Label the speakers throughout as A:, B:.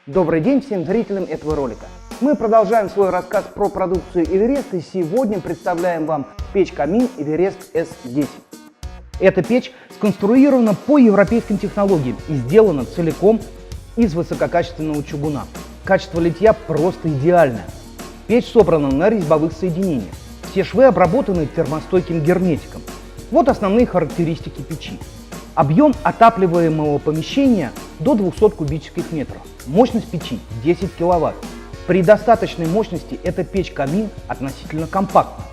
A: Добрый день всем зрителям этого ролика. Мы продолжаем свой рассказ про продукцию Эверест и сегодня представляем вам печь-камин Эверест S10. Эта печь сконструирована по европейским технологиям и сделана целиком из высококачественного чугуна. Качество литья просто идеальное. Печь собрана на резьбовых соединениях. Все швы обработаны термостойким герметиком. Вот основные характеристики печи. Объем отапливаемого помещения до 200 кубических метров. Мощность печи 10 кВт. При достаточной мощности эта печь-камин относительно компактна.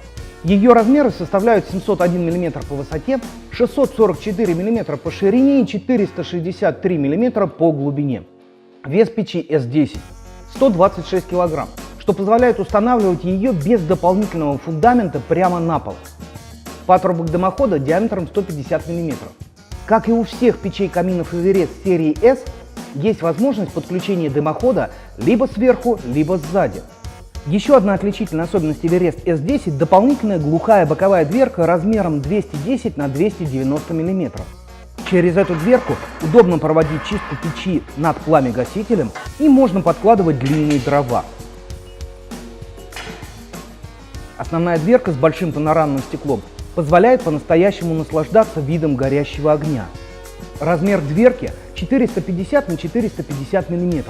A: Ее размеры составляют 701 мм по высоте, 644 мм по ширине и 463 мм по глубине. Вес печи S10 126 кг, что позволяет устанавливать ее без дополнительного фундамента прямо на пол. Патрубок дымохода диаметром 150 мм. Как и у всех печей-каминов Эверест серии S, есть возможность подключения дымохода либо сверху, либо сзади. Еще одна отличительная особенность Эверест S10 – дополнительная глухая боковая дверка размером 210 на 290 мм. Через эту дверку удобно проводить чистку печи над пламя-гасителем и можно подкладывать длинные дрова. Основная дверка с большим панорамным стеклом позволяет по-настоящему наслаждаться видом горящего огня. Размер дверки 450 на 450 мм.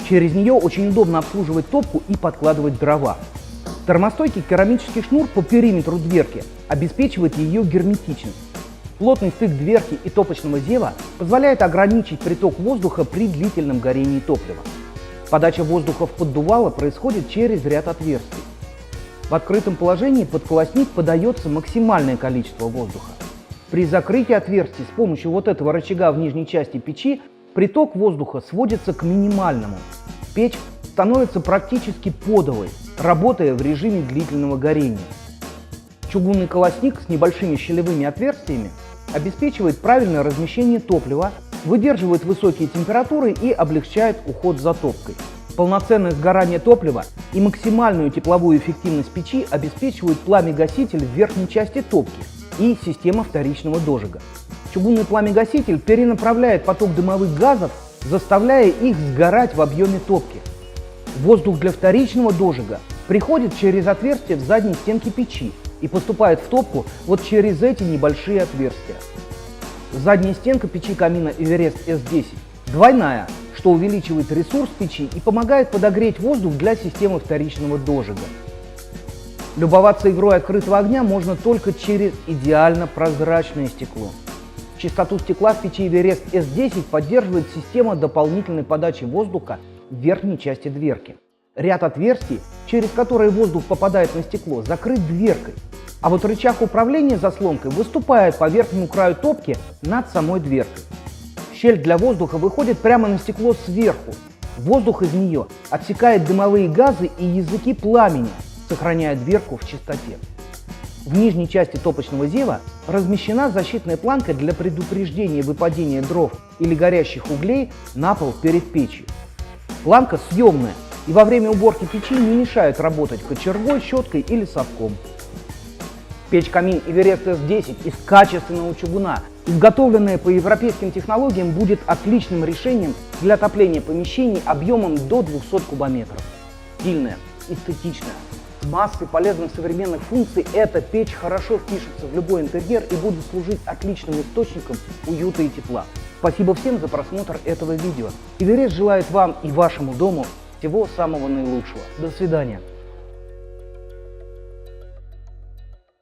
A: Через нее очень удобно обслуживать топку и подкладывать дрова. Термостойкий керамический шнур по периметру дверки обеспечивает ее герметичность. Плотный стык дверки и топочного зева позволяет ограничить приток воздуха при длительном горении топлива. Подача воздуха в поддувало происходит через ряд отверстий. В открытом положении под колосник подается максимальное количество воздуха. При закрытии отверстий с помощью вот этого рычага в нижней части печи приток воздуха сводится к минимальному. Печь становится практически подовой, работая в режиме длительного горения. Чугунный колосник с небольшими щелевыми отверстиями обеспечивает правильное размещение топлива, выдерживает высокие температуры и облегчает уход за топкой. Полноценное сгорание топлива и максимальную тепловую эффективность печи обеспечивают пламя-гаситель в верхней части топки и система вторичного дожига. Чугунный пламя-гаситель перенаправляет поток дымовых газов, заставляя их сгорать в объеме топки. Воздух для вторичного дожига приходит через отверстия в задней стенке печи и поступает в топку вот через эти небольшие отверстия. Задняя стенка печи-камина Эверест S10 двойная, что увеличивает ресурс печи и помогает подогреть воздух для системы вторичного дожига. Любоваться игрой открытого огня можно только через идеально прозрачное стекло. Чистоту стекла в печи Эверест S10 поддерживает система дополнительной подачи воздуха в верхней части дверки. Ряд отверстий, через которые воздух попадает на стекло, закрыт дверкой, а вот рычаг управления заслонкой выступает по верхнему краю топки над самой дверкой. Щель для воздуха выходит прямо на стекло сверху. Воздух из нее отсекает дымовые газы и языки пламени, сохраняя дверку в чистоте. В нижней части топочного зева размещена защитная планка для предупреждения выпадения дров или горящих углей на пол перед печью. Планка съемная и во время уборки печи не мешает работать кочергой, щеткой или совком. Печь-камин Эверест S10 из качественного чугуна, изготовленная по европейским технологиям, будет отличным решением для отопления помещений объемом до 200 кубометров. Стильная, эстетичная, с массой полезных современных функций, эта печь хорошо впишется в любой интерьер и будет служить отличным источником уюта и тепла. Спасибо всем за просмотр этого видео. Эверест желает вам и вашему дому всего самого наилучшего. До свидания.